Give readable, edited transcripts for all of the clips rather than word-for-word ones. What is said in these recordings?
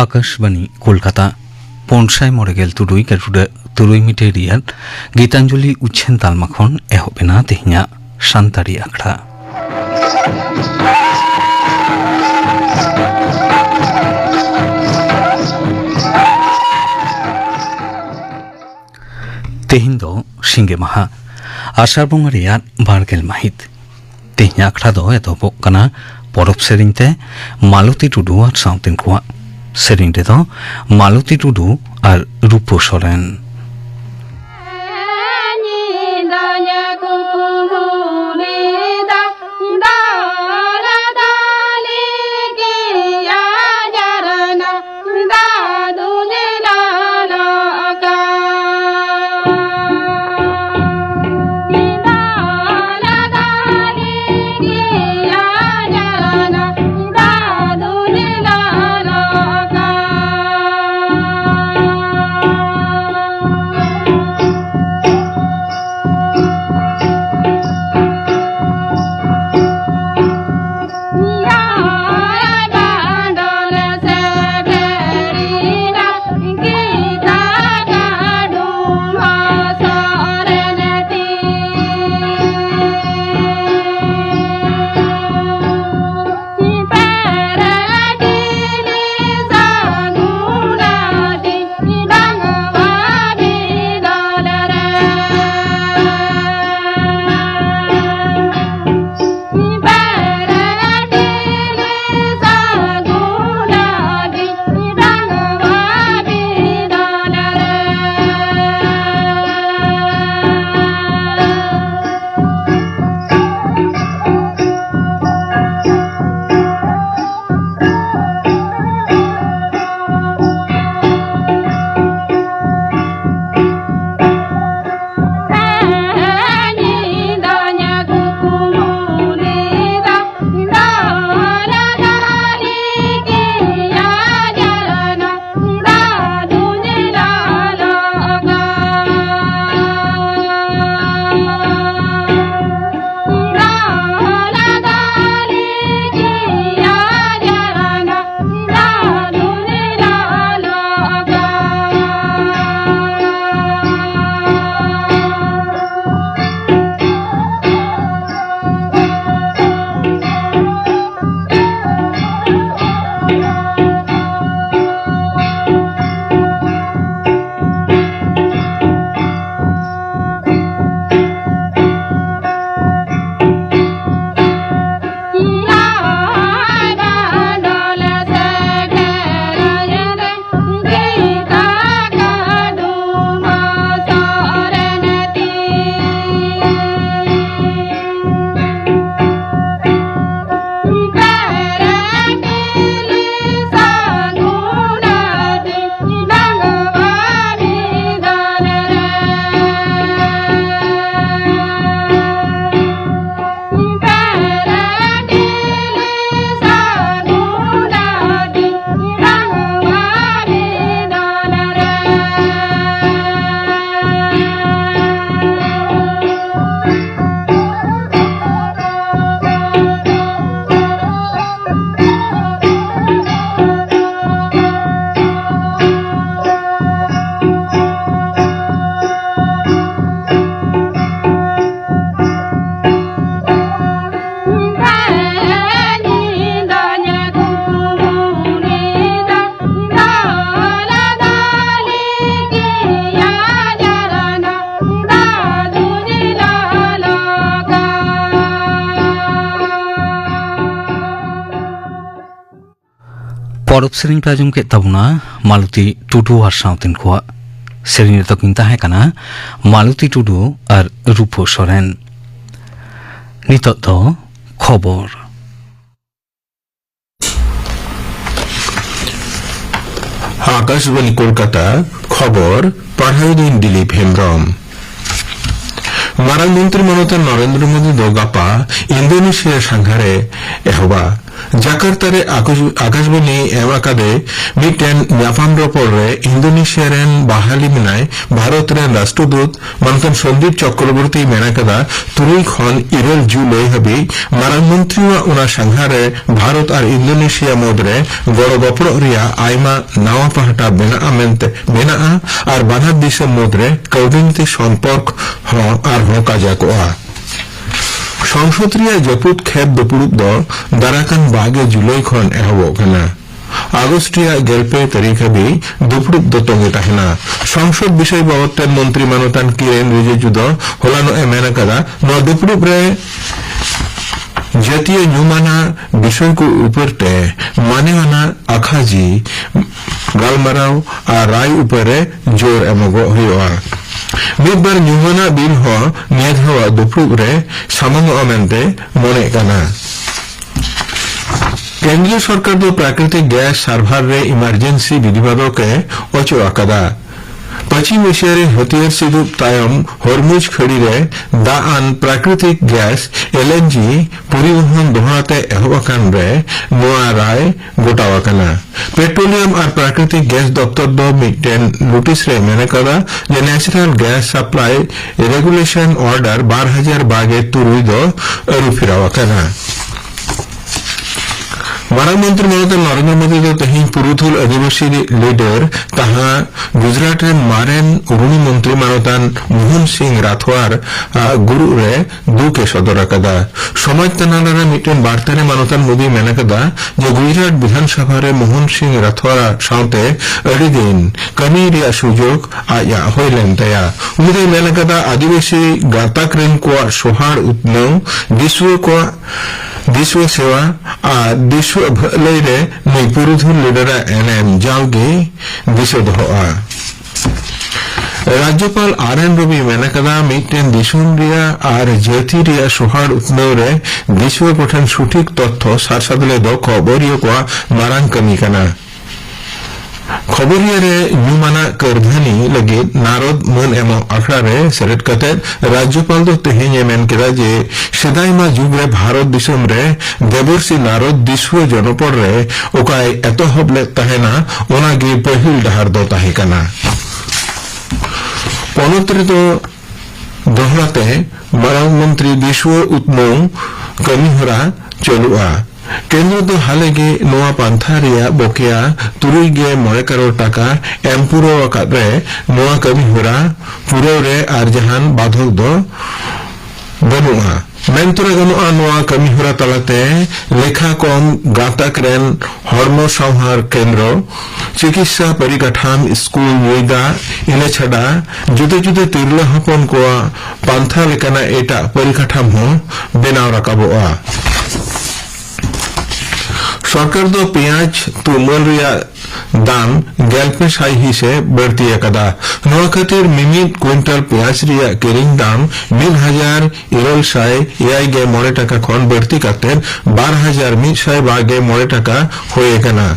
আকাশবাণী কলকাতা পনসায় মরে গেল তুরুই কাটুডা তুরুই মিটে রিয়াল গীতাঞ্জলি উচ্ছেন তালমাখন এহবে না তেহিয়া শান্তারি আখড়া तेहिन दो सिंगे महा आषाढ़ बंगा रेयार बारगेल माहित तेहिया आखड़ा दो एतोबोग कना परब सेरिंते मालती टुडू और साउतेन कुआ सेरिंते दो मालती टुडू और रूपो सोरेन परब सेरिंग पे आजम के तबना मालती टुडू और साउतेन कुआ सेरिंग तो किंता है कना मालती टुडू और रूपो सोरेन नितो तो खबर आकाशवाणी कोलकाता खबर पढ़ाई दिन दिलीप हेम्ब्रम मारामंत्री ममता नरेंद्र मोदी दोगापा इंडोनेशिया संघारे एहबा জাকার্তারে আকাশবাণী এমাকাদে মিটেন ᱧᱟᱯᱟᱢ ᱨᱚᱯᱚᱲ ᱨᱮ ইন্দোনেশিয়া রেন বাহালি মিনায় ভারত রেন রাষ্ট্রদূত মানতন সন্দীপ চক্রবর্তী মেনাকাদা 3 ᱠᱷᱚᱱ 9 ᱡᱩᱞᱟᱭ ᱦᱟᱹᱵᱤᱡ ᱢᱟᱨᱟᱝ ᱢᱚᱱᱛᱨᱤᱣᱟᱜ ᱚᱱᱟ ᱥᱟᱸᱜᱷᱟᱨ ᱨᱮ ᱵᱷᱟᱨᱚᱛ ᱟᱨ ᱤন্দᱳᱱᱮᱥᱤয়া ᱢᱩᱫᱽᱨᱮ ᱜᱚᱲᱚ ᱜᱚᱯᱚᱲᱚ ᱨᱮᱭᱟᱜ ᱟᱭᱢᱟ ᱱᱟᱣᱟ ᱯᱟᱦᱴᱟ ᱢᱮᱱᱟᱜᱼᱟ ᱟᱨ ᱵᱟᱱᱟᱨ ᱫᱤᱥᱚᱢ ᱢᱩᱫᱽᱨᱮ ᱠᱟᱹᱣᱰᱤᱱᱤᱛᱤ ᱥᱚᱢᱯᱚᱨᱠ ᱦᱚᱸ ᱟᱨᱦᱚᱸ ᱠᱟᱡᱟᱠᱚᱜᱼᱟ। সংসদ ᱨᱮᱭᱟᱜ ᱡᱟᱹᱯᱩᱫ ᱠᱷᱮᱯ ᱫᱩᱯᱲᱩᱵ ᱫᱚ ᱫᱟᱨᱟᱠᱟᱱ 20 ᱡᱩᱞᱟᱭ ᱠᱷᱚᱱ ᱮᱦᱚᱵᱚᱜ ᱠᱟᱱᱟ। আগস্ট ᱨᱮᱭᱟᱜ 12 তারিখ হাᱹᱵᱤᱡ দুপুড়ᱩᱵ ᱫᱚ ᱛᱚᱸᱜᱮ ᱛᱟᱦᱮᱱᱟ। সংসদ বিষয় বাবদ মন্ত্রী মানতান কিরেন রিজিজু ᱫᱚ ᱦᱚᱞᱟᱱᱚᱜ ᱮ ᱢᱮᱱ ᱟᱠᱟᱫᱟ ᱱᱚᱣᱟ দুপুড়ᱩᱵ ᱨᱮ জাতীয় ᱧᱩᱢᱟᱱᱟ বিষয় ᱠᱚ ᱩᱯᱚᱨᱛᱮ ᱢᱟᱱᱮᱣᱟᱱᱟ ᱟᱠᱷᱟᱡᱤ ᱜᱟᱞᱢᱟᱨᱟᱣ ᱟᱨ ᱨᱟᱭ ᱩᱯᱚᱨᱮ ᱡᱳᱨ ᱮᱢᱚᱜᱚᱜ ᱦᱩᱭᱩᱜᱼᱟ। ᱢᱤᱫᱵᱟᱨ ᱧᱩᱢᱟᱱᱟ ᱵᱤᱞ ᱦᱚᱸ ᱱᱤᱭᱟᱹ ᱫᱷᱟᱣᱟᱜ দুপুড়ᱩᱵ ᱨᱮ ᱥᱟᱢᱟᱝᱚᱜᱼᱟ ᱢᱮᱱᱛᱮ ᱢᱚᱱᱮᱜ ᱠᱟᱱᱟ। কেন্দ্রীয় সরকার ᱫᱚ প্রাকৃতিক গ্যাস সার্ভার রে ইমার্জেন্সি বিধিবাদকে অচল আকাদা। পশ্চিম এশিয়ার হাতিয়ার সিদুপ তায়ম হরমুজ খড়িরে দা আন প্রাকৃতিক গ্যাস এলএনজি পরিবহন দোহরাতে এহব আকান রে নোয়া রায় গোটাও আকানা। পেট্রোলিয়াম আর প্রাকৃতিক গ্যাস দপ্তর দ মিটেন নোটিস রে মেনে করা যে natural gas supply regulation order 2023 দ আরুফিরাও আকানা। মারাং মন্ত্রী মমতা নরেন্দ্র মোদী ᱫᱚ ᱛᱮᱦᱮᱧ ᱯᱩᱨᱩᱫᱷᱩᱞ ᱟᱹᱫᱤᱵᱟᱹᱥᱤ ᱞᱤᱰᱟᱨ তাহা গুজরাট ᱨᱮᱱ ᱢᱟᱨᱮᱱ ᱩᱨᱩᱱᱤ মন্ত্রী মানতান মোহন সিং রাথওয়ার গুরু রে দুকে সদর আকাদা। সমাজ তানালা রে মিটেন বার্তা রে মানতান মোদী মেন আকাদা যে গুজরাট বিধানসভা রে মোহন সিং রাথওয়ার সাথে আᱹᱰᱤ ᱫᱤᱱ ᱠᱟᱹᱢᱤ ᱨᱮᱭᱟᱜ ᱥᱩᱡᱳᱜ ᱟᱭᱟᱜ ᱦᱩᱭ ᱞᱮᱱ ᱛᱟᱭᱟ। ᱩᱱᱤ ᱫᱚᱭ ᱢᱮᱱ ᱟᱠᱟᱫᱟ ᱟᱹᱫᱤᱵᱟᱹᱥᱤ ᱜᱟᱛᱟᱠ ᱨᱮᱱ ᱠᱚᱣᱟᱜ ᱥᱚᱦᱟᱲ ᱩᱛᱱᱟᱹᱣ दिशुआ सेवा और दिशुआ भलाई रे नई पुरुधुल लीडरा एनएम जावगे दिशो दोआ। राज्यपाल आरएन रवि मेन कदा मिटेन दिसुम रिया और जाति रिया सोहाड़ उतनाव रे दिशुआ कोठन सठिक तथ्य सारसादले दो खबरियो को मारांग कमी कना। खबरिया रे ᱧᱩᱢᱟᱱᱟ ᱠᱟᱹᱨᱫᱷᱟᱹᱱᱤ ᱞᱟᱹᱜᱤᱫ ᱱᱟᱨᱚᱫ ᱢᱟᱹᱱ ᱮᱢᱚᱜ ᱟᱠᱷᱲᱟ ᱨᱮ ᱥᱮᱞᱮᱫ ᱠᱟᱛᱮ ᱨᱟᱡᱽᱡᱚᱯᱟᱞ ᱫᱚ ᱛᱮᱦᱮᱧ ᱮ ᱢᱮᱱ ᱠᱮᱫᱟ ᱡᱮ ᱥᱮᱫᱟᱭ ᱢᱟ ᱡᱩᱜᱽ ᱨᱮ ᱵᱷᱟᱨᱚᱛ ᱫᱤᱥᱚᱢ ᱨᱮ ᱫᱮᱵᱚᱨᱥᱤ ᱱᱟᱨᱚᱫ ᱫᱤᱥᱩᱣᱟᱹ ᱡᱚᱱᱚᱯᱚᱫ ᱨᱮ ᱚᱠᱟᱭ ᱮᱛᱚᱦᱚᱵ ᱞᱮᱫ ᱛᱟᱦᱮᱱᱟ ᱚᱱᱟᱜᱮ ᱯᱟᱹᱦᱤᱞ ᱰᱟᱦᱟᱨ ᱫᱚ ᱛᱟᱦᱮᱸ ᱠᱟᱱᱟ। ᱯᱚᱱᱚᱛ ᱨᱮᱫᱚ ᱫᱚᱦᱲᱟᱛᱮ ᱢᱟᱨᱟᱝ ᱢᱚᱱᱛᱨᱤ ᱫᱤᱥᱩᱣᱟᱹ ᱩᱛᱱᱟᱹᱣ ᱠᱟᱹᱢᱤᱦᱚᱨᱟ ᱪᱟᱹᱞᱩᱜᱼᱟ। केंद्र दो हालेगे नोआ पांथा रिया बकेया 3.9 करोड़ टाका एम पुरो रे नोआ कमी होरा पुरो रे आर जहान बाधक दो बनुआ। मेंतुरा गनुआ नोआ कमी होरा तलाते लेखा कम गातक रेन हॉर्मो संहार केंद्र चिकित्सा परिकाठाम स्कूल मुइदा इने छड़ा जुदे जुदे तिरला हपन को पांथा लेकाना एटा परिकाठाम हो बेनाव राकाबोआ। सरकार दो पेंयाज तुमल रिया दाम 11 हिसे बढ़ती अकदा। नोआ खातिर मिमिद क्विंटल पेंयाज रिया किरिंग दाम 1,900 टाका खन बढ़ती करते 12,120 टाका होए कना।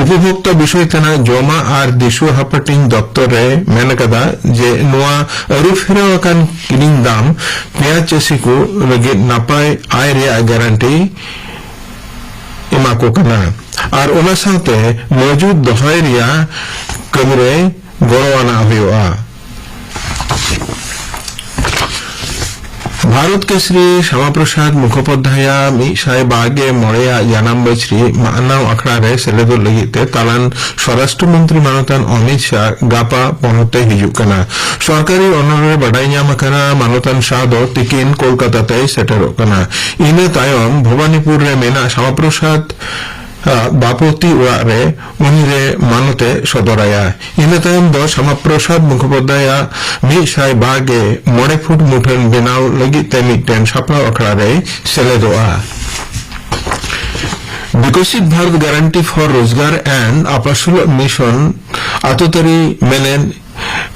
उपभोक्ता विषय तना जमा और दिशु हापटिंग दफ्तर रे मेन कदा जे नोआ अरुफिरा अकान किरिंग दाम पेंयाज चासी को लगे नापाय आय रिया गारंटी एमाको कना और ओना साथे मौजूद दोहय रिया कमरे गणवाना हुआ। भारत के श्री श्यामा प्रसाद मुखोपाध्याय 122 जानाम बछरी मानव अखड़ा रे सेलेदो लगिते तालान स्वराष्ट्र मंत्री मानतान अमित शाह गापा पहुंचते हिजुक कना। सरकारी अनरे बडाई ᱧᱟᱢ ᱟᱠᱟᱱᱟ मानतान शाह दो तिकिन कोलकाता ते सेटेरो कना। इने तायम भवानीपुर रे मेना श्यामा प्रसाद बापोती ओड़ा रे उनी रे मानते सदराया। इने तायम दो श्यामा प्रसाद मुखोपाध्याय 122 फुट मुठन बेनाव लगित ते मिटेन सापड़ा अखड़ा रे सेलेदोआ। विकसित भारत गारंटी फॉर रोजगार एंड आपासुल मिशन आतोतरी मेनेन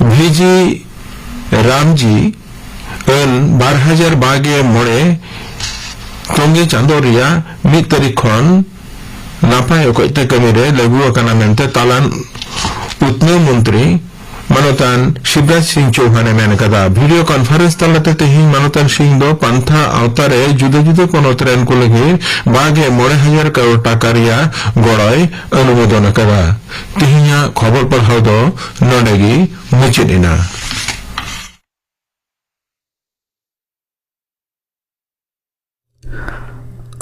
भिजी रामजी अन 2022 तोंगे चांदो रिया 1 तारीख खन नापाय ओकते कमी रे लागू अकाना मेनते तालान उतने मंत्री मानतान शिवराज सिंह चौहाने मेन कदा वीडियो कॉन्फ्रेंस तलाते तेही मानतान सिंह दो पंथा आवतारे जुदा जुदा पनत रेन को लगे 12,000 करोड़ टाका रिया गड़य अनुमोदन कदा तेहिया खबर पढ़ाव दो नोडेगी मुचिदिना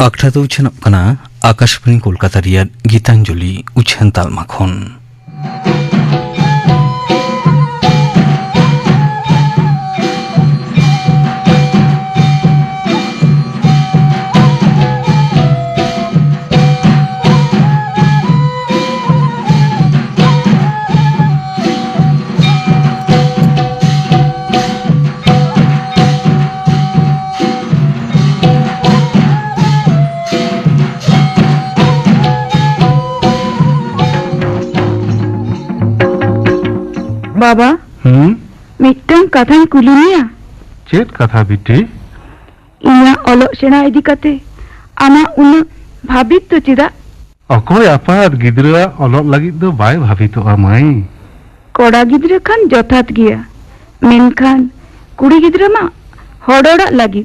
आखड़ा तो उछन कना आकाशवाणी कोलकाता रिया गीतांजलि उछन तालमा खन बाबा मिट्टन कथा कुलिनिया चेत कथा बिटी इना ओलो सेना इदी कते आमा उन भाबित तो चिदा अकोय आपार गिद्रा ओलो लगित दो बाय भाबितोआ माई कोड़ा गिद्रा खान जथात गिया मेनखान कुड़ी गिद्रा मा हड़ोड़ा लगी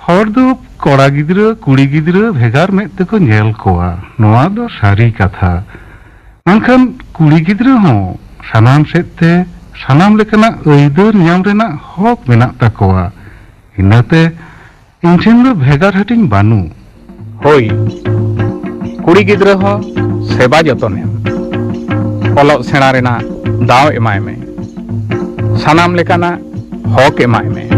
हर दो कोड़ा गिद्रा कुड़ी गिद्रा भेगार में तको नेल कोआ नोआ दो सारी कथा मनखान कुड़ी गिद्रा हो सानाम सेते सानाम लेकना अइदर ᱧᱟᱢ ᱨᱮᱱᱟᱜ हक मेनाक ताकोआ इनाते इनठेन दो भेगार हटिंग बानु होई कुड़ी गिद्रा हो सेवा जतने ओलोग सेना रेना दाव एमाय में सानाम लेकाना हक एमाय में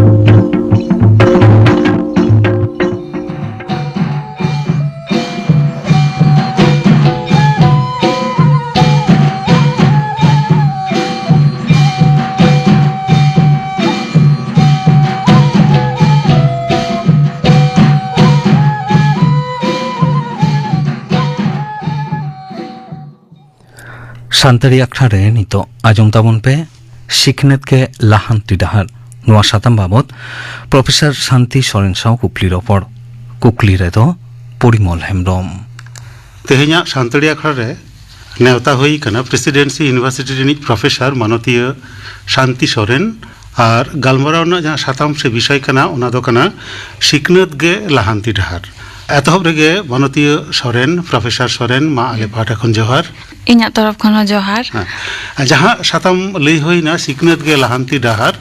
सानताड़ी आखड़ा रे नितो आजम ताबन पे सिखनेत के लाहान्ति डाहार नुआ साताम बाबत प्रोफेसर शांति सोरेन साव कुकली रपड़ कुकली रे दो परिमल हेम्ब्रम तेहेኛ सानताड़ी आखड़ा रे नेवता हुई कना प्रेसिडेंसी यूनिवर्सिटी रिनिज प्रोफेसर मानतीय शांति सोरेन और गालमाराव ना जहाँ साताम से विषय कना ओना दो कना सिखनेत गे लाहान्ति डाहार एतहब रेगे मानतीय सोरेन प्रोफेसर सोरेन मा आले पाटा खन जोहार इन्या तरफ खन जोहार जहाँ साताम लई होइना सिखनेत गे लाहान्ति डाहार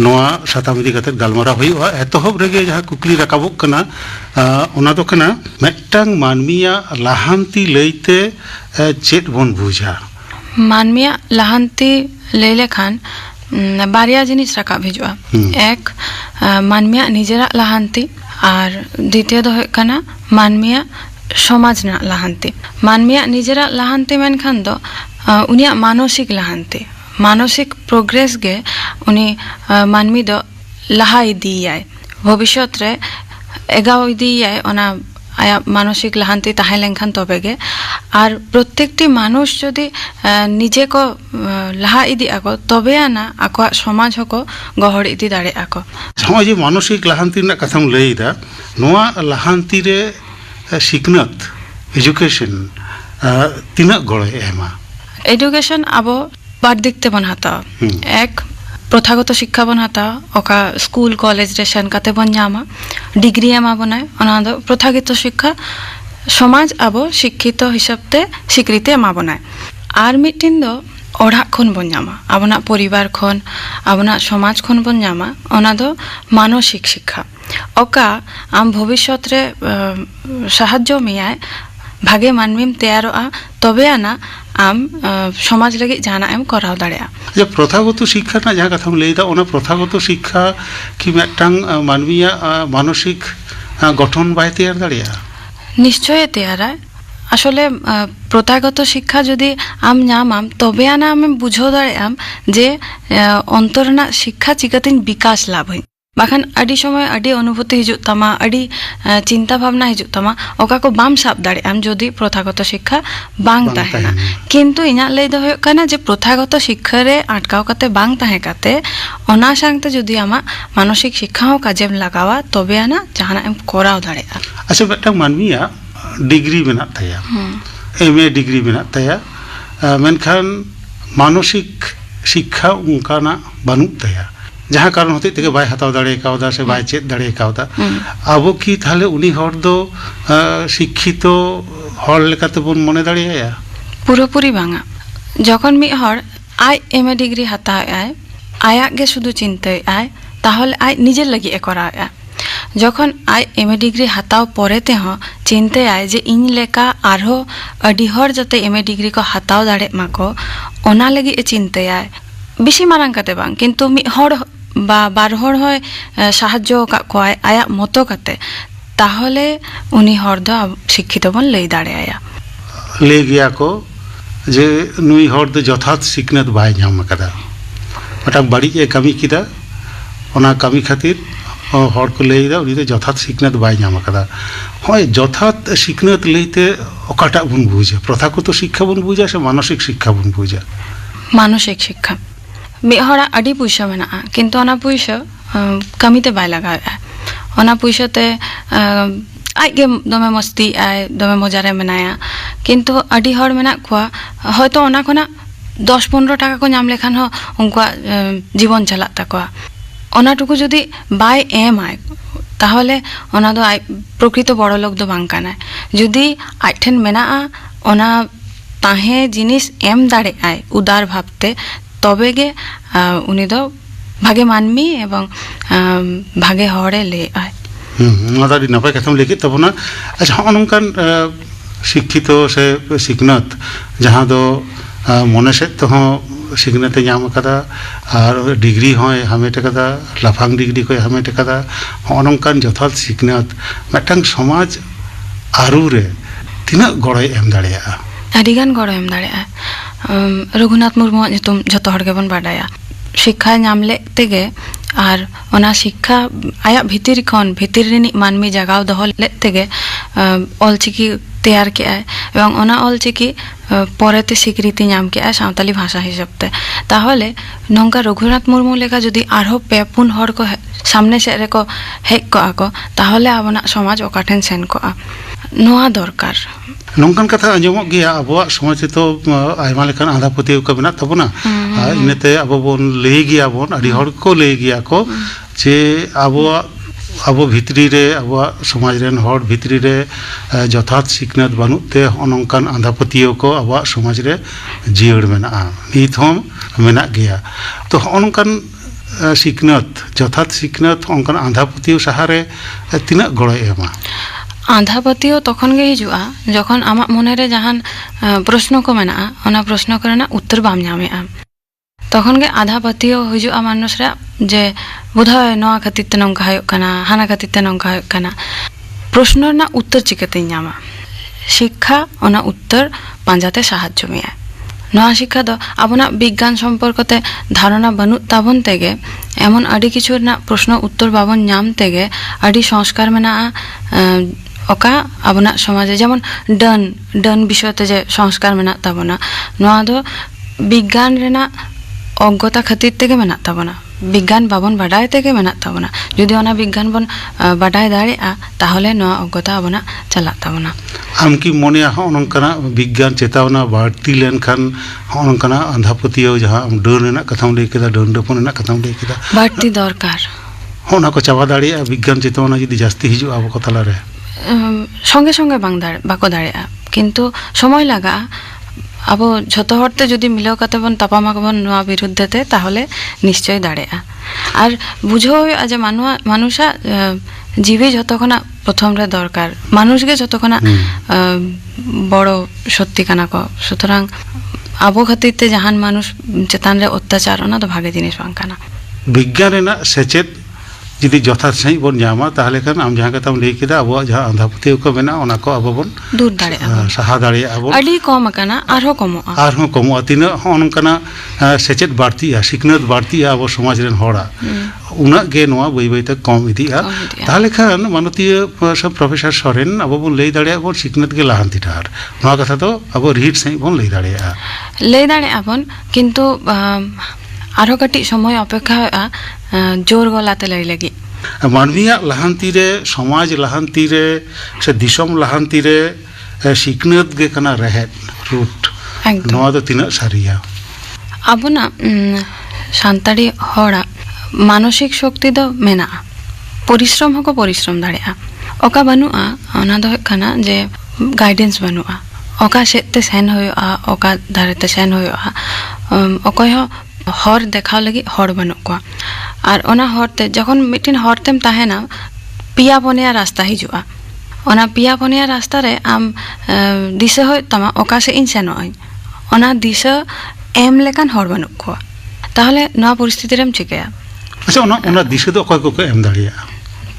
नोआ साताम इदी कते गालमाराव हुइआ एतहब रेगे जहाँ कुकली राकाबोग कना ओना दो कना मिदटांग मानमिया लाहान्ति लईते चेत बन बुझा मानमिया लाहान्ति लई लेखान बारिया जिनिस राकाब हिजुआ एक मानमिया निजेरा लाहान्ति और द्वितीय दो कना मानमिया समाज ना लाहान्ति मानमिया निजेरा लाहान्ति मेनखान दो उनिया मानसिक लाहान्ति मानसिक प्रोग्रेस गे उनी मानमी दो लाहा इदीयाय भविष्यत रे एगाव इदीयाय ओना आया मानसिक लाहान्ति ताहे लेनखान तबेगे और प्रत्येकटी मानुष जदि निजे को लाहा इदी आको तबे आना आको समाज को गहड़ इदी दाड़े आको समाज मानसिक लाहान्ति ना कथाम लईदा नोआ लाहान्ति रे सिखनत एजुकेशन तीना गड़े एमा एजुकेशन अब बार दिखते बन हाता एक प्रथागत शिक्षा बन हाता ओका स्कूल कॉलेज रे सेन काते बन जामा डिग्री एमा बनाय ओना दो प्रथागत शिक्षा समाज अब शिक्षित हिसाबते स्वीकृति एमा बनाय आर मिटिन दो ओढ़ा खन बन जामा आबना परिवार खन आबना समाज खन बन जामा ओना दो मानसिक शिक्षा ओका आम भविष्यत रे साहाय्य मियाय भागे मानमीम तैयारोआ तबे आना आम समाज लगे जाना एम कराव दाड़ेया जे प्रथागत शिक्षा ना जहाँ कथाम लईदा ओना प्रथागत शिक्षा कि मिदटांग मानमिया मानसिक गठन बाय तैयार दाड़ेया निश्चय तैयारा आसले प्रथागत शिक्षा जदि आम नाम तबे आना आम बुझो दाड़ेयाम जे अंतरना शिक्षा चिकातिन विकास लाभ है बाखान अडी समय अडी अनुभूति हिजुत तमा अडी चिंता भावना हिजुत तमा ओका को बाम साब दाड़े आम जदि प्रथागत शिक्षा बांग ताहेना किंतु इना लई दो हुयुग काना जे प्रथागत शिक्षा रे आटकाव काते बांग ताहे काते ओना सांगते जदि आमा मानसिक शिक्षा हो काजेम लगावा तबे आना जहाना एम कोराव दाड़ेया अच्छा मिदटांग मानमिया डिग्री मेना ताया एमए डिग्री मेना ताया मेनखान मानसिक শিক্ষা অঙ্কানা বানুক তায়া যাহা কারণ হতে থেকে বাই হাতাও দাঁড়িয়ে কাউদা সে বাই চেদ দাঁড়িয়ে কাউদা আবো কি তাহলে উনি হর দো শিক্ষিত হর লেকাতে বন মনে দাঁড়িয়ে পুরোপুরি ভাঙা যখন মি হর আই এমএ ডিগ্রি হাতাও আয় আয়াক গে শুধু চিন্তায় আয় তাহলে আয় নিজের লাগি এ করা আয় যখন আই এমএ ডিগ্রি হাতাও পরেতে হ চিন্তে আয় যে ইন লেকা আরো আডি হর যাতে এমএ ডিগ্রি को হাতাও দাঁড়ে মাকো ওনা লাগি এ চিন্তে আয় বেশি মারাং কাতে বাং কিন্তু মি হর বা বার হর হয় সাহায্য কয় আয়া মতো কাতে তাহলে উনি হর দো শিক্ষিত বন লই দাঁড়ে আয়া লে গিয়া কো যে নুই হর দো যথার্থ সিকনত বাই ᱧᱟᱢ ᱟᱠᱟᱫᱟ ᱢᱤᱫᱴᱟᱝ ᱵᱟᱹᱲᱤᱡ ᱮ ᱠᱟᱹᱢᱤ ᱠᱮᱫᱟ ᱚᱱᱟ ᱠᱟᱹᱢᱤ ᱠᱷᱟᱹᱛᱤᱨ ᱦᱚᱲ ᱠᱚ ᱞᱟᱹᱭᱫᱟ ᱩᱱᱤ ᱫᱚ ᱡᱚᱛᱷᱟᱛ ᱥᱤᱠᱷᱱᱟᱹᱛ ᱵᱟᱭ ᱧᱟᱢ ᱟᱠᱟᱫᱟ ᱦᱚᱸᱜᱼᱚᱭ ᱡᱚᱛᱷᱟᱛ ᱥᱤᱠᱷᱱᱟᱹᱛ ᱞᱟᱹᱭᱛᱮ ᱚᱠᱟᱴᱟᱜ ᱵᱚᱱ ᱵᱩᱡᱟ ᱯᱨᱚᱛᱷᱟᱜᱚᱛ শিক্ষা বন বুঝা সে মানসিক শিক্ষা বন বুঝা মানসিক শিক্ষা ᱢᱤᱫ ᱦᱚᱲᱟᱜ ᱟᱹᱰᱤ ᱯᱩᱭᱥᱟᱹ ᱢᱮᱱᱟᱜᱼᱟ ᱠᱤᱱᱛᱩ ᱚᱱᱟ ᱯᱩᱭᱥᱟᱹ ᱠᱟᱹᱢᱤᱛᱮ ᱵᱟᱭ ᱞᱟᱜᱟᱣᱮᱜᱼᱟ ᱚᱱᱟ ᱯᱩᱭᱥᱟᱹᱛᱮ ᱟᱡᱜᱮ ᱫᱚᱢᱮ ᱢᱚᱥᱛᱤᱜᱼᱟᱭ ᱫᱚᱢᱮ ᱢᱚᱡᱟᱨᱮ ᱢᱮᱱᱟᱭᱟ ᱠᱤᱱᱛᱩ ᱟᱹᱰᱤ ᱦᱚᱲ ᱢᱮᱱᱟᱜ ᱠᱚᱣᱟ ᱦᱚᱭᱛᱳ ᱚᱱᱟ ᱠᱷᱚᱱᱟᱜ 10-15 টাকা को ᱧᱟᱢ ᱞᱮᱠᱷᱟᱱ ᱦᱚᱸ ᱩᱱᱠᱩᱣᱟᱜ ᱡᱤᱵᱚᱱ ᱪᱟᱞᱟᱜ ᱛᱟᱠᱚᱣᱟ ᱚᱱᱟᱴᱩᱠᱩ ᱡᱩᱫᱤ ᱵᱟᱭ ᱮᱢᱟᱭ তাহলে ওনা দো প্রকৃত বড় লোক দো বাং কানায় যদি আইঠেন মেনাআ ওনা তাহে জিনিস এম দাঁড়ে আয় উদার ভাবতে তবে গে উনি দো ভাগে মানমি এবং ভাগে হড়ে লে আয় ᱱᱚᱣᱟ ᱫᱚ ᱟᱹᱰᱤ ᱱᱟᱯᱟᱭ ᱠᱟᱛᱷᱟᱢ ᱞᱟᱹᱭ ᱠᱮᱫ ᱛᱟᱵᱚᱱᱟ ᱟᱪᱪᱷᱟ ᱦᱚᱸᱜᱼᱚ ᱱᱚᱝᱠᱟᱱ ᱥᱤᱠᱠᱷᱤᱛᱚ ᱥᱮ ᱥᱤᱠᱷᱱᱟᱹᱛ ᱡᱟᱦᱟᱸ ᱫᱚ ᱢᱚᱱᱮ ᱥᱮᱫ ᱛᱮᱦᱚᱸ ᱥᱤᱠᱷᱱᱟᱹᱛᱮ ᱧᱟᱢ ᱟᱠᱟᱫᱟ ᱟᱨ ᱰᱤᱜᱽᱨᱤ ᱦᱚᱸᱭ ᱦᱟᱢᱮᱴ ᱟᱠᱟᱫᱟ ᱞᱟᱯᱷᱟᱝ ᱰᱤᱜᱽᱨᱤ ᱠᱚᱭ ᱦᱟᱢᱮᱴ ᱟᱠᱟᱫᱟ ᱦᱚᱸᱜᱼᱚ ᱱᱚᱝᱠᱟᱱ ᱡᱚᱛᱷᱟᱛ ᱥᱤᱠᱷᱱᱟᱹᱛ ᱢᱤᱫᱴᱟᱝ ᱥᱚᱢᱟᱡᱽ ᱟᱹᱨᱩ ᱨᱮ ᱛᱤᱱᱟᱹᱜ ᱜᱚᱲᱚᱭ ᱮᱢ ᱫᱟᱲᱮᱭᱟᱜᱼᱟ ᱟᱹᱰᱤᱜᱟᱱ ᱜᱚᱲᱚ ᱮᱢ ᱫᱟᱲᱮᱭᱟᱜᱼᱟ ᱨᱚᱜᱷᱩᱱᱟᱛᱷ ᱢᱩᱨᱢᱩᱣᱟᱜ ᱧᱩᱛᱩᱢ ᱡᱚᱛᱚ ᱦᱚᱲ ᱜᱮᱵᱚᱱ ᱵᱟᱰᱟᱭᱟ শিক্ষা ᱧᱟᱢ ᱞᱮᱫ ᱛᱮᱜᱮ ᱟᱨ ᱚᱱᱟ ᱥᱤᱠᱠᱷᱟ ᱟᱭᱟᱜ ᱵᱷᱤᱛᱤᱨ ᱠᱷᱚᱱ ᱵᱷᱤᱛᱤᱨ ᱨᱤᱱᱤᱡ ᱢᱟᱹᱱᱢᱤ ᱡᱟᱜᱟᱣ ᱫᱚᱦᱚ ᱞᱮᱫ ᱛᱮᱜᱮ ᱚᱞᱪᱤᱠᱤ ᱛᱮᱭᱟᱨ ᱠᱮᱜᱼᱟᱭ এবং ᱚᱱᱟ ᱚᱞᱪᱤᱠᱤ পরেতে স্বীকৃতি ᱧᱟᱢ ᱠᱮᱜᱼᱟᱭ ᱥᱟᱶᱛᱟᱞᱤ ভাষা হিসেᱵতে তাহলে নঙ্কা রঘুনাথ মুর্মু লেখা যদি আরো পেপুন হড় ᱠᱚ সামনে ᱥᱮᱫ ᱨᱮᱠᱚ ᱦᱮᱡ ᱠᱚᱜᱼᱟ ᱠᱚ তাহলে ᱟᱵᱚᱱᱟᱜ ᱥᱚᱢᱟᱡᱽ ᱚᱠᱟ ᱴᱷᱮᱱ ᱥᱮᱱ ᱠᱚᱜᱼᱟ ᱱᱚᱣᱟ ᱫᱚᱨᱠᱟর ᱱᱚᱝᱠᱟᱱ ᱠᱟᱛᱷᱟ ᱟᱸᱡᱚᱢᱚᱜ ᱜᱮᱭᱟ ᱟᱵᱚᱣᱟᱜ ᱥᱚᱢᱟᱡᱽ ᱨᱮᱛᱚ ᱟᱭᱢᱟ ᱞᱮᱠᱟᱱ ᱟᱸᱫᱷᱟ ᱯᱟᱹᱛᱭᱟᱹᱣ ᱠᱚ ᱢᱮᱱᱟᱜ ᱛᱟᱵᱚᱱᱟ ᱟᱨ ᱤᱱᱟᱹᱛᱮ ᱟᱵᱚ ᱵᱚᱱ ᱞᱟᱹᱭ ᱜᱮᱭᱟᱵᱚᱱ ᱟᱹᱰᱤ ᱦᱚᱲ ᱠᱚ ᱞᱟᱹᱭ ᱜᱮᱭᱟ ᱠᱚ ᱡᱮ ᱟᱵᱚ ᱵᱷᱤᱛᱨᱤ ᱨᱮ ᱟᱵᱚᱣᱟᱜ ᱥᱚᱢᱟᱡᱽ ᱨᱮᱱ ᱦᱚᱲ ᱵᱷᱤᱛᱨᱤ ᱨᱮ ᱡᱚᱛᱷᱟᱛ ᱥᱤᱠᱷᱱᱟᱹᱛ ᱵᱟᱹᱱᱩᱜ ᱛᱮ ᱦᱚᱸᱜᱼᱚ ᱱᱚᱝᱠᱟᱱ ᱟᱸᱫᱷᱟ ᱯᱟᱹᱛᱭᱟᱹᱣ ᱠᱚ ᱟᱵᱚᱣᱟᱜ ᱥᱚᱢᱟᱡᱽ ᱨᱮ ᱡᱤᱭᱟᱹᱲ ᱢᱮᱱᱟᱜᱼᱟ ᱱᱤᱛ ᱦᱚᱸ ᱢᱮᱱᱟᱜ ᱜᱮᱭᱟ ᱛᱚ ᱦᱚᱸᱜᱼᱚ ᱱᱚᱝᱠᱟᱱ ᱥᱤᱠᱷᱱᱟᱹᱛ ᱡᱚᱛᱷᱟᱛ ᱥᱤᱠᱷᱱᱟᱹᱛ ᱚᱱᱠᱟᱱ ᱟᱸᱫᱷᱟ ᱯᱟᱹᱛᱭᱟᱹᱣ ᱥᱟᱦᱟᱨᱮ ᱛᱤᱱᱟᱹᱜ ᱜᱚᱲᱚᱭ ᱮᱢᱟ ᱟᱸᱫᱷᱟ ᱯᱟᱹᱛᱭᱟᱹᱣ ᱛᱚᱠᱷᱚᱱ ᱜᱮ ᱦᱤᱡᱩᱜᱼᱟ ᱡᱚᱠᱷᱚᱱ ᱟᱢᱟᱜ ᱢᱚᱱᱮᱨᱮ ᱡᱟᱦᱟᱱ ᱯᱨᱚᱥᱱᱚ ᱠᱚ ᱢᱮᱱᱟᱜᱼᱟ ᱚᱱᱟ ᱯᱨᱚᱥᱱᱚ ᱠᱚᱨᱮᱱᱟᱜ ᱩᱛᱛᱚᱨ ᱵᱟᱢ ᱧᱟᱢᱮᱜᱼᱟ তখন গে আধা পাতিও হইজুᱜᱼᱟ মানুষ ᱨᱮ যে বোধহয় ᱱᱚᱣᱟ ᱠᱷᱟᱹᱛᱤᱨ ᱛᱮ ᱱᱚᱝᱠᱟ ᱦᱩᱭᱩᱜ ᱠᱟᱱᱟ ᱦᱟᱱᱟ ᱠᱷᱟᱹᱛᱤᱨ ᱛᱮ ᱱᱚᱝᱠᱟ ᱦᱩᱭᱩᱜ ᱠᱟᱱᱟ প্রশ্ন ᱨᱮᱱᱟᱜ উত্তর চিকাতেই ᱧᱟᱢᱟ শিক্ষা ᱚᱱᱟ উত্তর পাঞ্জাতে সাহায্য মেয় ᱱᱚᱣᱟ শিক্ষা ᱫᱚ ᱟᱵᱚᱱᱟᱜ বিজ্ঞান সম্পর্কতে ধারণা বানুᱜ তাবᱚᱱ ᱛᱮᱜᱮ এমন আᱹᱰᱤ কিছু ᱨᱮᱱᱟᱜ প্রশ্ন উত্তর বাবন ᱧᱟᱢ ᱛᱮᱜᱮ আᱹᱰᱤ সংস্কার মেনাᱜᱼᱟ ওকা আবনাᱜ সমাজে যেমন ডান বিষয়তে যে সংস্কার মেনাᱜ তাবona ᱱᱚᱣᱟ ᱫᱚ বিজ্ঞান ᱨᱮᱱᱟᱜ অজ্ঞতা খাতির থেকে মেনাᱜ তাবona বিজ্ঞান বাবন বাডায় থেকে মেনাᱜ তাবona যদি ওনা বিজ্ঞান বন বাডায় দাঁড়িয়েᱜᱼᱟ তাহলে ᱱᱚᱣᱟ অজ্ঞতা আবনা চালাᱜ তাবona ᱟᱢ ᱠᱤ ᱢᱚᱱᱮᱭᱟ ᱦᱚᱸᱜᱼᱚ ᱱᱚᱝᱠᱟᱱᱟᱜ ᱵᱤᱜᱽᱜᱟᱱ ᱪᱮᱛᱟᱣᱱᱟ ᱵᱟᱹᱲᱛᱤ ᱞᱮᱱᱠᱷᱟᱱ ᱦᱚᱸᱜᱼᱚ ᱱᱚᱝᱠᱟᱱᱟᱜ ᱟᱸᱫᱷᱟ ᱯᱟᱹᱛᱭᱟᱹᱣ ᱡᱟᱦᱟᱸ ᱰᱟᱹᱱ ᱨᱮᱱᱟᱜ ᱠᱟᱛᱷᱟᱢ ᱞᱟᱹᱭ ᱠᱮᱫᱟ ᱰᱟᱹᱱ ᱰᱟᱹᱯᱚᱱ ᱨᱮᱱᱟᱜ ᱠᱟᱛᱷᱟᱢ ᱞᱟᱹᱭ ᱠᱮᱫᱟ ᱵᱟᱹᱲᱛᱤ ᱫᱚᱨᱠᱟর ᱚᱱᱟ ᱠᱚ ᱪᱟᱵᱟ ᱫᱟᱲᱮᱭᱟᱜᱼᱟ ᱵᱤᱜᱽᱜᱟᱱ ᱪᱮᱛᱟᱣᱱᱟ ᱡᱩᱫᱤ ᱡᱟᱹᱥᱛᱤ ᱦᱤᱡᱩᱜᱼᱟ ᱟᱵᱚ ᱠᱚ ᱛᱟᱞᱟᱨᱮ সঙ্গে সঙ্গে বাকো দাঁড়িয়েᱜᱼᱟ কিন্তু সময় লাগাᱜᱼᱟ আবো ঝᱚᱛᱚ হড়তে যদি মিলাও কাতে বন তাপামাকবন নোয়া বিরুদ্ধেতে তাহলে নিশ্চয় দাঁড়িয়েᱜᱼᱟ আর বুঝাও ᱦᱩᱭᱩᱜᱼᱟ যে মানুষা জীবে যতক্ষণ প্রথম রে দরকার মানুষকে যতক্ষণ বড় সত্যি কানা কো সুতরাং আবো খাতিরতে জাহান মানুষ চেতান রে অত্যাচার ওনা তো ভাগে জিনিস বাং কানা বিজ্ঞান রেনাᱜ সেচেদ যদি যথার্থ সাহিত বন ᱧᱟᱢᱟ ᱛᱟᱦᱞᱮ ᱠᱷᱟᱱ ᱟᱢ ᱡᱟᱦᱟᱸ ᱠᱟᱛᱷᱟᱢ ᱞᱟᱹᱭ ᱠᱮᱫᱟ ᱟᱵᱚᱣᱟᱜ ᱡᱟᱦᱟᱸ ᱟᱸᱫᱷᱟ ᱯᱟᱹᱛᱭᱟᱹᱣ ᱠᱚ ᱢᱮᱱᱟᱜᱼᱟ ᱚᱱᱟ ᱠᱚ ᱟᱵᱚ ᱵᱚᱱ দূর দাঁড়িয়েᱜᱼᱟ ᱥᱟᱦᱟ ᱫᱟᱲᱮᱭᱟᱜᱼᱟ ᱵᱚᱱ ᱟᱹᱰᱤ ᱠᱚᱢ ᱟᱠᱟᱱᱟ ᱟᱨᱦᱚᱸ ᱠᱚᱢᱚᱜᱼᱟ ᱠᱚᱢᱚᱜᱼᱟ ᱛᱤᱱᱟᱹᱜ ᱦᱚᱸ ᱱᱚᱝᱠᱟᱱᱟᱜ ᱥᱮᱪᱮᱫ ᱵᱟᱹᱲᱛᱤᱜᱼᱟ ᱥᱤᱠᱷᱱᱟᱹᱛ ᱵᱟᱹᱲᱛᱤᱜᱼᱟ ᱟᱵᱚ ᱥᱚᱢᱟᱡᱽ ᱨᱮᱱ ᱦᱚᱲᱟᱜ ᱩᱱᱟᱹᱜ ᱜᱮ ᱱᱚᱣᱟ ᱵᱟᱹᱭ ᱵᱟᱹᱭᱛᱮ ᱠᱚᱢ ᱤᱫᱤᱜᱼᱟ তাহলে খান মাননীয় প্রফেসর সরেন ᱟᱵᱚ ᱵᱚᱱ ᱞᱟᱹᱭ ᱫᱟᱲᱮᱭᱟᱜᱼᱟ ᱵᱚᱱ ᱥᱤᱠᱷᱱᱟᱹᱛ ᱜᱮ ᱞᱟᱦᱟᱱᱛᱤ ᱰᱟᱦᱟᱨ ᱱᱚᱣᱟ ᱠᱟᱛᱷᱟ ᱫᱚ ᱟᱵᱚ ᱨᱤᱦᱤᱴ ᱥᱟᱺᱦᱤᱡ ᱵᱚᱱ ᱞᱟᱹᱭ ᱫᱟᱲᱮᱭᱟᱜᱼᱟ ᱵᱚᱱ ᱠᱤᱱᱛᱩ ᱟᱨᱦᱚᱸ ᱠᱟᱹᱴᱤᱡ ᱥᱚᱢᱚᱭ ᱚᱯᱮক্ষᱟ ᱦᱩᱭᱩᱜᱼᱟ ᱡᱳᱨ গলাতে ᱞᱟᱹᱭ ᱞᱟᱹᱜᱤᱫ ᱢᱟᱹᱱᱢᱤᱭᱟᱜ ᱞᱟᱦᱟᱱᱛᱤ ᱨᱮ ᱥᱚᱢᱟᱡᱽ ᱞᱟᱦᱟᱱᱛᱤ ᱨᱮ ᱥᱮ ᱫᱤᱥᱚᱢ ᱞᱟᱦᱟᱱᱛᱤ ᱨᱮ ᱥᱤᱠᱷᱱᱟᱹᱛ ᱜᱮ ᱠᱟᱱᱟ ᱨᱮᱦᱮᱫ ᱨᱩᱴ ᱱᱚᱣᱟ ᱫᱚ ᱛᱤᱱᱟᱹᱜ ᱥᱟᱹᱨᱤᱭᱟ ᱟᱵᱚᱱᱟᱜ ᱥᱟᱱᱛᱟᱲᱤ ᱦᱚᱲᱟᱜ ᱢᱟᱱᱚᱥᱤক ᱥᱚᱠᱛᱤ ᱫᱚ ᱢᱮᱱᱟᱜᱼᱟ, ᱯᱚᱨᱤᱥᱨᱚᱢ ᱦᱚᱸᱠᱚ ᱯᱚᱨᱤᱥᱨᱚᱢ ᱫᱟᱲᱮᱭᱟᱜᱼᱟ। ᱚᱠᱟ ᱵᱟᱹᱱᱩᱜᱼᱟ ᱚᱱᱟ ᱫᱚ ᱦᱩᱭᱩᱜ ᱠᱟᱱᱟ ᱡᱮ ᱜᱟᱭᱰᱮন্স ᱵᱟᱹᱱᱩᱜᱼᱟ, ᱚᱠᱟ ᱥᱮᱫ ᱛᱮ ᱥᱮᱱ ᱦᱩᱭᱩᱜᱼᱟ, ᱚᱠᱟ ᱫᱷᱟᱨᱮ ᱛᱮ ᱥᱮᱱ ᱦᱩᱭᱩᱜᱼᱟ, ᱚᱠᱚᱭ ᱦᱚᱸ ᱦᱚᱨ ᱫᱮᱠᱷᱟᱣ ᱞᱟᱹᱜᱤᱫ ᱦᱚᱲ ᱵᱟᱹᱱᱩᱜ ᱠᱚᱣᱟ। ᱟᱨ ᱚᱱᱟ ᱦᱚᱨᱛᱮ ᱡᱚᱠᱷᱚᱱ ᱢᱤᱫᱴᱮᱱ ᱦᱚᱨᱛᱮᱢ ᱛᱟᱦᱮᱱᱟ, ᱯᱮᱭᱟ ᱯᱩᱱᱭᱟ ᱨᱟᱥᱛᱟ ᱦᱤᱡᱩᱜᱼᱟ। ᱚᱱᱟ ᱯᱮᱭᱟ ᱯᱩᱱᱭᱟ ᱨᱟᱥতা ᱨᱮ ᱟᱢ ᱫᱤᱥᱟᱹ ᱦᱩᱭᱩᱜ ᱛᱟᱢᱟ ᱚᱠᱟ ᱥᱮᱫ ᱤᱧ ᱥᱮᱱᱚᱜ ᱟᱹᱧ। ᱚᱱᱟ ᱫᱤᱥᱟᱹ ᱮᱢ ᱞᱮᱠᱟᱱ ᱦᱚᱲ ᱵᱟᱹᱱᱩᱜ ᱠᱚᱣᱟ। ᱛᱟᱦᱚᱞᱮ ᱱᱚᱣᱟ ᱯᱚᱨᱤᱥᱛᱷᱤᱛᱤ ᱨᱮᱢ ᱪᱤᱠᱟᱹᱭᱟ? ᱟᱪᱪᱷᱟ, ᱚᱱᱟ ᱫᱤᱥᱟᱹ ᱫᱚ ᱚᱠᱚᱭ ᱠᱚᱠᱚ ᱮᱢ ᱫᱟᱲᱮᱭᱟᱜᱼᱟ?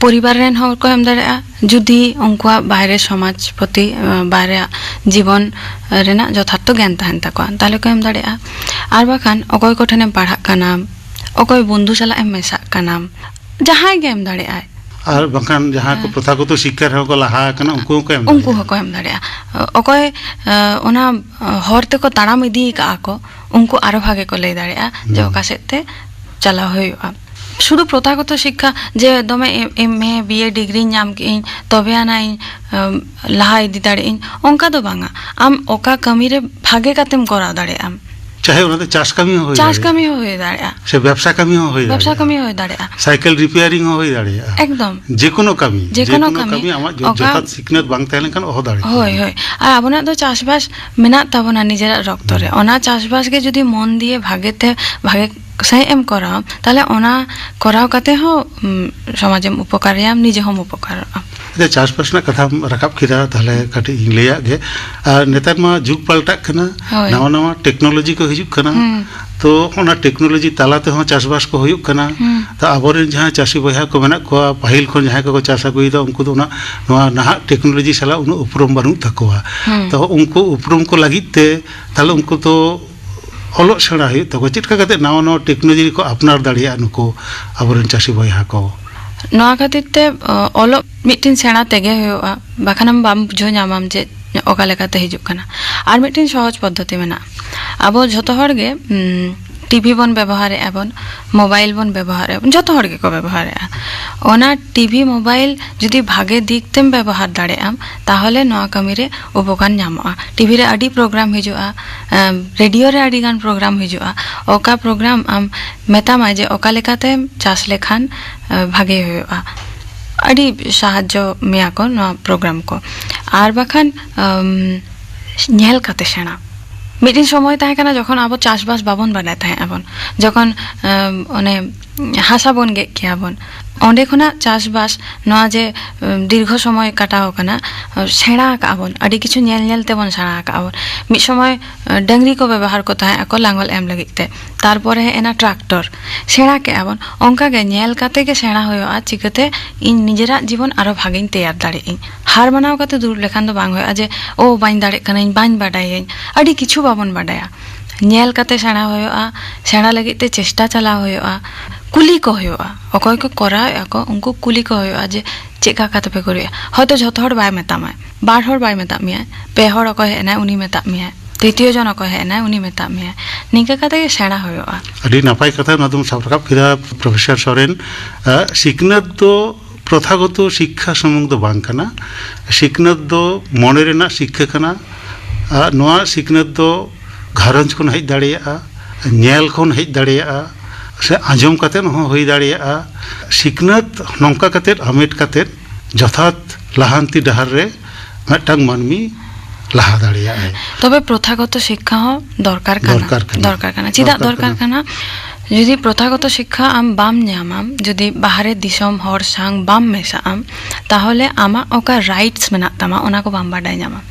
পরিবার রেন হর কো এম দাড়েয়া যদি উনকুয়া বাইরে সমাজ প্রতি বাইরে জীবন রেনা যথার্থ জ্ঞান তাহেন তাকোয়া তাহলে কো এম দাড়েয়া। আর বাখান অকয় কো ঠেনে পাড়াক কানাম, অকয় বন্ধু সালা এম মেশাক কানাম, জাহাই গে এম দাড়েয়া। আর বাখান যাহা কো প্রথাগত শিক্ষা রেও কো লাহা কানা উনকু কো এম উনকু হকো এম দাড়েয়া। অকয় ওনা হরতে কো তাড়াম ইদি কা কো উনকু আরো ভাগে কো লাই দাড়েয়া যে অকা সেতে চালা হইয়া। শুধু প্রথাগত শিক্ষা যে দমে এমএ বিএ ডিগ্রি নাম কিন তবে আনাই লাহা ইদি দাড়েইন অনকা দো বাঙা। আম ওকা কামিরে ভাগে কাতেম করা দাড়েআম, চাহে ওনাতে চাষ কামি হই চাষ কামি হয়ে দাঁড়া, সে ব্যবসা কামি হই দাঁড়া, ব্যবসা কামি হয়ে দাঁড়া, সাইকেল রিপেয়ারিং হই দাঁড়া, একদম যে কোনো কামি, যে কোনো কামি আমার যথাৎ শিক্ষাত বাং তাহলে কান ওহ দাঁড়া হই হই। আর আবনা তো চাষবাস মেনা তাবনা নিজেরা রক্তরে ওনা চাষবাসকে যদি মন দিয়ে ভাগেতে ভাগে সাই এম করাও তাহলে ওনা করাও কাতে হো সমাজে উপকারিয়াম নিজে হম উপকার। চাষবাস না কথা রাখাব কিরা তাহলে কাটি ইংলিয়া গে। আর নেতার মা যুগ পাল্টাক কানা, নাওয়া নাওয়া টেকনোলজি को हिजुक कना, तो ओना टेक्नोलॉजी तालाते हो चाषबास को हुयुक कना। तो आबोरेन जहां चाषी बहा को मेना को पहिल खन जहां को चाष अगुइदा उनको तो नवा नाहा टेक्नोलॉजी सला उन उपरम बानु तकोआ। तो उनको उपरम को लागिते ताले उनको तो অলো সেড়া হই তো চিটকা কাতে নাও নাও টেকনোলজি কো আপনার দাঁড়িয়ে নুকো আবরেন চাষি বয়হা কো নয়া খাতিরতে অলো মিটিন সেনা তেগে হইয়া বাখানাম বাম বুঝো নামাম যে অকা লেখাতে হিজুক কানা। আর মিটিন সহজ পদ্ধতি মেনা, আবো যত হড়গে টিভি বন ব্যবহারে এবং মোবাইল বন ব্যবহারে যত হড়গে কো ব্যবহারে ওনা টিভি মোবাইল যদি ভাগে দিকতেম ব্যবহার দাঁড়েআম তাহলে নয়া কামিরে উপকার নামা। টিভি রে আডি প্রোগ্রাম হিজুয়া, রেডিও রে আডি গান প্রোগ্রাম হিজুয়া, ওকা প্রোগ্রাম আম মেতাম যে ওকা লেখাতে চাষ লেখান ভাগে হইয়া আডি সাহায্য মেয়া কো নয়া প্রোগ্রাম কো। আর বাখান নেল কাতে সেনা মিটিং সময় তাহে কানা যখন আবো চাষবাস বাবন বানায় তাহে আবন যখন মানে হাসা বন গে কি আবন অঁডে খনা চাষবাস নয়া যে দীর্ঘ সময় কাটাও কানা সেড়া আবন আডি কিছু নেল নেল তেবন সেড়া আবন। মিদ সময় ডাংরি को ব্যবহার করতে হয় আকো লাঙ্গল এম লাগিতে, তারপরে এনা ট্রাক্টর সেড়া কে আবন অঙ্কা গে নেল কাতে গে সেড়া হইয়া চিকাতে ইন নিজেরা জীবন আরো ভাগিন তৈয়ার দাঁড়ে ইন হার বানাও কাতে দূর লেখান তো বাং হইয়া যে ও বাইন দাঁড়ে কানা ইন বাইন বাডাই আডি কিছু বাবন বাডায়া নেল কাতে সেড়া হইয়া সেড়া লাগিতে চেষ্টা চালা হইয়া কুলি को হইয়া অকয় को করা আকো উনকু কুলি को হইয়া যে চেকা কাতে পে করিয়া হয়তো যত হড় বাই মেতামায় বার হড় বাই মেতা মিয়া পে হড় অকয় হেনা উনি মেতা মিয়া তৃতীয় জন অকয় হেনা উনি মেতা মিয়া নিকা কাতে সেড়া হইয়া। আডি নাপাই কথা নতুন সাবরাকাব কিরা প্রফেসর সরেন শিকনাত তো প্রথাগত শিক্ষা সমুং দো বাং কানা, শিকনাত দো মনে রেনা শিক্ষা কানা। নোয়া শিকনাত দো ঘারঞ্জ খন হেজ দাঁড়িয়া, নেল খন হেজ দাঁড়িয়া, से आजम काते हो हुई दाड़िया। सिकनत नौका काते हमेट काते যথাৎ লাহান্তি ডাহার রে মিদটাং মানমি লাহা দাঁড়িয়া। তবে প্রথাগত শিক্ষা দরকার কানা চিদা দরকার কানা। যদি প্রথাগত শিক্ষা আম বাম ᱧᱟᱢᱟম, যদি বাহারে দিশম হর সাং বাম মেশাম তাহলে আমা ওকা রাইটস মেনাক তামা ওনা কো বাম বাডাই ᱧᱟᱢᱟম।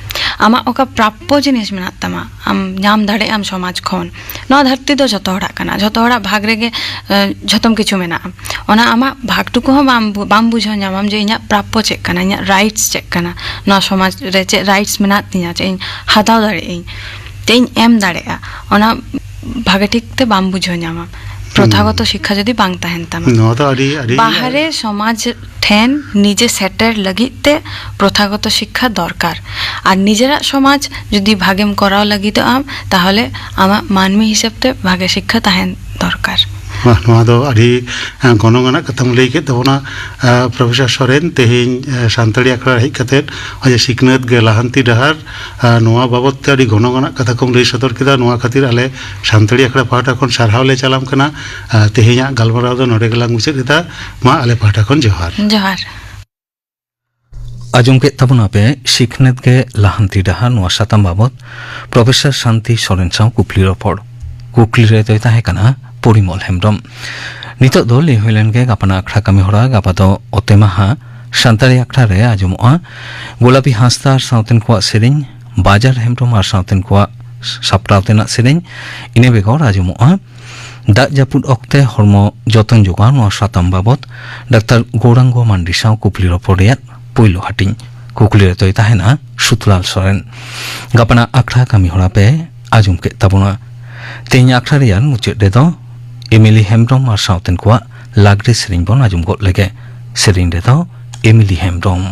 আমা ওকা প্রাপ্য জিনিস মেনাক তামা আম ᱧᱟᱢ দাড়ে আম সমাজ খন নয়া ধরতি দো যত হড়া কানা যত হড়া ভাগ রেগে ঝতম কিছু মেনা ওনা আমা ভাগটুকু হো বাম বুঝো ᱧᱟᱢᱟম যে ইñা প্রাপ্য চেক কানা ইñা রাইটস চেক কানা নয়া সমাজ রে চে রাইটস মেনাক তিñা চে হাতাও দাড়ে ইñ তেñ এম দাড়েয়া ওনা ভাগে ঠিকতে বাম বুঝো ᱧᱟᱢᱟম। প্রথাগত শিক্ষা যদি বাং তাহেন তামা বাহারে সমাজ ঠেন নিজে সেটের লাগিতে প্রথাগত শিক্ষা দরকার। আর নিজেরা সমাজ যদি ভাগেম করাও লাগিতে আম তাহলে আমা মানবী হিসেবতে ভাগে শিক্ষা তাহেন দরকার। ᱱᱚᱣᱟ ᱫᱚ ᱟᱹᱰᱤ ᱜᱚᱱᱚᱝ ᱟᱱᱟᱜ ᱠᱟᱛᱷᱟᱢ ᱞᱟᱹᱭ ᱠᱮᱫ ᱛᱟᱵᱚᱱᱟ ᱯᱨᱚᱯᱷᱮᱥᱚᱨ ᱥᱚᱨᱮᱱ ᱛᱮᱦᱮᱧ ᱥᱟᱱᱛᱟᱲᱤ ᱟᱠᱷᱲᱟ ᱦᱮᱡ ᱠᱟᱛᱮᱫ ᱱᱚᱜᱼᱚᱭ ᱥᱤᱠᱷᱱᱟᱹᱛ ᱜᱮ ᱞᱟᱦᱟᱱᱛᱤ ᱰᱟᱦᱟᱨ ᱱᱚᱣᱟ ᱵᱟᱵᱚᱫ ᱛᱮ ᱟᱹᱰᱤ ᱜᱚᱱᱚᱝ ᱟᱱᱟᱜ ᱠᱟᱛᱷᱟ ᱠᱚᱢ ᱞᱟᱹᱭ ᱥᱚᱫᱚᱨ ᱠᱮᱫᱟ ᱱᱚᱣᱟ ᱠᱷᱟᱹᱛᱤᱨ ᱟᱞᱮ ᱥᱟᱱᱛᱟᱲᱤ ᱟᱠᱷᱲᱟ ᱯᱟᱦᱴᱟ ᱠᱷᱚᱱ ᱥᱟᱨᱦᱟᱣ ᱞᱮ ᱪᱟᱞᱟᱢ ᱠᱟᱱᱟ ᱛᱮᱦᱮᱧᱟᱜ ᱜᱟᱞᱢᱟᱨᱟᱣ ᱫᱚ ᱱᱚᱰᱮ ᱜᱮᱞᱟᱝ ᱢᱩᱪᱟᱹᱫ ᱮᱫᱟ ᱢᱟ ᱟᱞᱮ ᱯᱟᱦᱴᱟ ᱠᱷᱚᱱ ᱡᱚᱦᱟᱨ ᱡᱚᱦᱟᱨ ᱟᱸᱡᱚᱢ ᱠᱮᱫ ᱛᱟᱵᱚᱱᱟᱯᱮ ᱥᱤᱠᱷᱱᱟᱹᱛ ᱜᱮ ᱞᱟᱦᱟᱱᱛᱤ ᱰᱟᱦᱟᱨ ᱱᱚᱣᱟ ᱥᱟᱛᱟᱢ ᱵᱟᱵᱚᱫ ᱯᱨᱚᱯᱷᱮᱥᱚᱨ ᱥᱟᱱᱛᱤ ᱥᱚᱨᱮᱱ ᱥᱟᱶ ᱠᱩᱠᱞᱤ ᱨᱚᱯᱚᱲ ᱠᱩᱠᱞᱤ ᱨᱮ ᱫᱚᱭ ᱛᱟᱦᱮᱸ ᱠᱟᱱᱟ ᱯᱚᱨᱤᱢᱚᱞ ᱦᱮᱢᱵᱨᱚᱢ ᱱᱤᱛᱚᱜ ᱫᱚ ᱞᱟᱹᱭ ᱦᱩᱭ ᱞᱮᱱ ᱜᱮ ᱜᱟᱯᱟᱱᱟᱜ ᱟᱠᱷᱲᱟ ᱠᱟᱹᱢᱤ ᱦᱚᱨᱟ ᱜᱟᱯᱟ ᱫᱚ ᱚᱛᱮ ᱢᱟᱦᱟ ᱥᱟᱱᱛᱟᱲᱤ ᱟᱠᱷᱲᱟ ᱨᱮ ᱟᱸᱡᱚᱢᱚᱜᱼᱟ ᱜᱳᱞᱟᱯᱤ ᱦᱟᱸᱥᱫᱟ ᱟᱨ ᱥᱟᱶᱛᱮᱱ ᱠᱚᱣᱟᱜ ᱥᱮᱨᱮᱧ ᱵᱟᱡᱟᱨ ᱦᱮᱢᱵᱨᱚᱢ ᱟᱨ ᱥᱟᱶᱛᱮᱱ ᱠᱚᱣᱟᱜ ᱥᱟᱯᱲᱟᱣ ᱛᱮᱱᱟᱜ ᱥᱮᱨᱮᱧ ᱤᱱᱟᱹ ᱵᱮᱜᱚᱨ ᱟᱸᱡᱚᱢᱚᱜᱼᱟ ᱫᱟᱜ ᱡᱟᱹᱯᱩᱫ ᱚᱠᱛᱮ ᱦᱚᱲᱢᱚ ᱡᱚᱛᱚᱱ ᱡᱚᱜᱟᱣ ᱱᱚᱣᱟ ᱥᱟᱛᱟᱢ ᱵᱟᱵᱚᱫ ᱰᱟᱠᱛᱟᱨ ᱜᱳᱨᱟᱝᱜᱚ ᱢᱟᱱᱰᱤ ᱥᱟᱶ ᱠᱩᱠᱞᱤ ᱨᱚᱯᱚᱲ ᱨᱮᱭᱟᱜ ᱯᱳᱭᱞᱳ ᱦᱟᱹᱴᱤᱧ ᱠᱩᱠᱞᱤ ᱨᱮ ᱫᱚᱭ ᱛᱟᱦᱮᱱᱟ ᱥᱩᱛᱞᱟᱞ ᱥᱚᱨᱮᱱ ᱜᱟᱯᱟᱱᱟᱜ ᱟᱠᱷᱲᱟ ᱠᱟᱹᱢᱤ ᱦᱚᱨᱟ ᱯᱮ ᱟᱸᱡᱚᱢ ᱠᱮᱫ ᱛᱟᱵᱚᱱᱟ ᱛᱮᱦᱮᱧ ᱟᱠᱷᱲᱟ ᱨᱮᱭᱟᱜ ᱢᱩᱪᱟᱹᱫ ᱨᱮᱫᱚ ᱮᱢᱤᱞᱤ ᱦᱮᱢᱵᱨᱚᱢ ᱟᱨ ᱥᱟᱶᱛᱮᱱ ᱠᱚᱣᱟᱜ ᱞᱟᱜᱽᱲᱮ ᱥᱮᱨᱮᱧ ᱵᱚᱱ ᱟᱸᱡᱚᱢ ᱜᱚᱫ ᱞᱮᱜᱮ ᱥᱮᱨᱮᱧ ᱨᱮᱫᱚ ᱮᱢᱤᱞᱤ ᱦᱮᱢᱵᱨᱚᱢ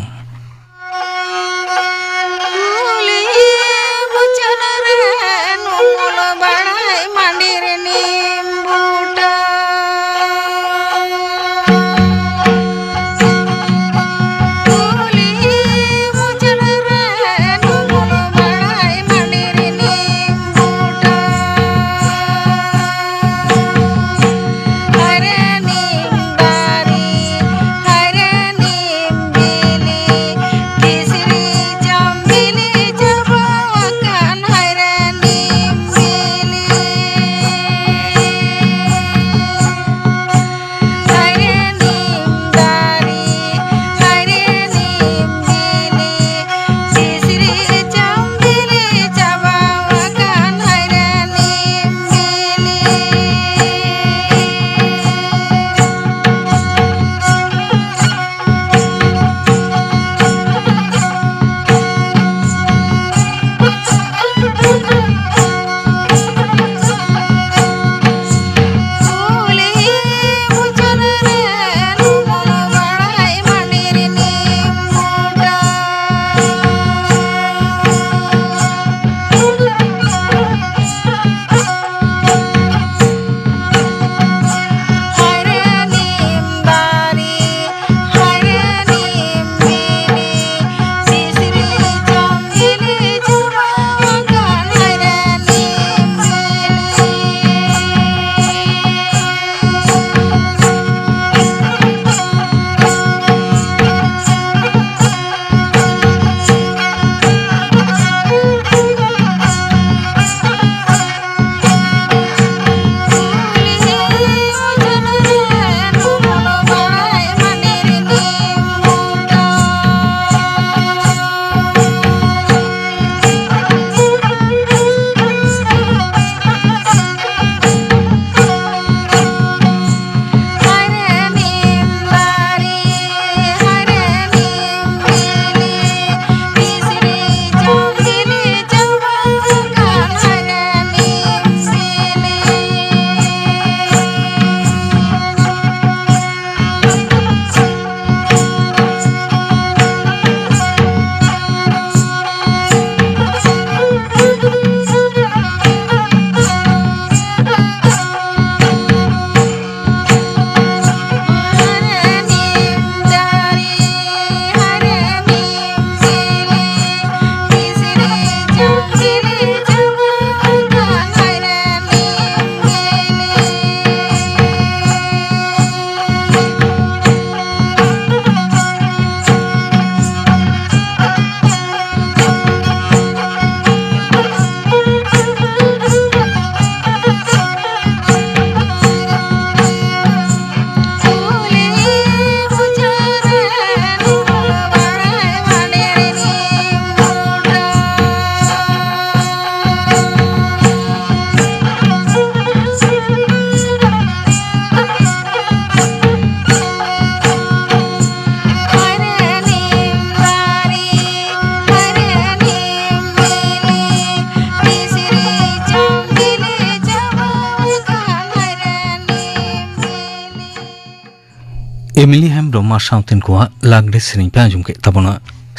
एमिली हेम्ब्रम और साउथन को लागड़े सेरिंग पे आंजुम के तबना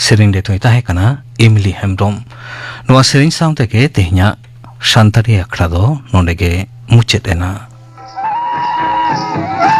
सेरिंग दे तोय ताहे कना एमिली हेम्ब्रम नोआ सेरिंग साउथ के तेहना शांतारी अखड़ा दो नोंडे के मुचेत एना Hey!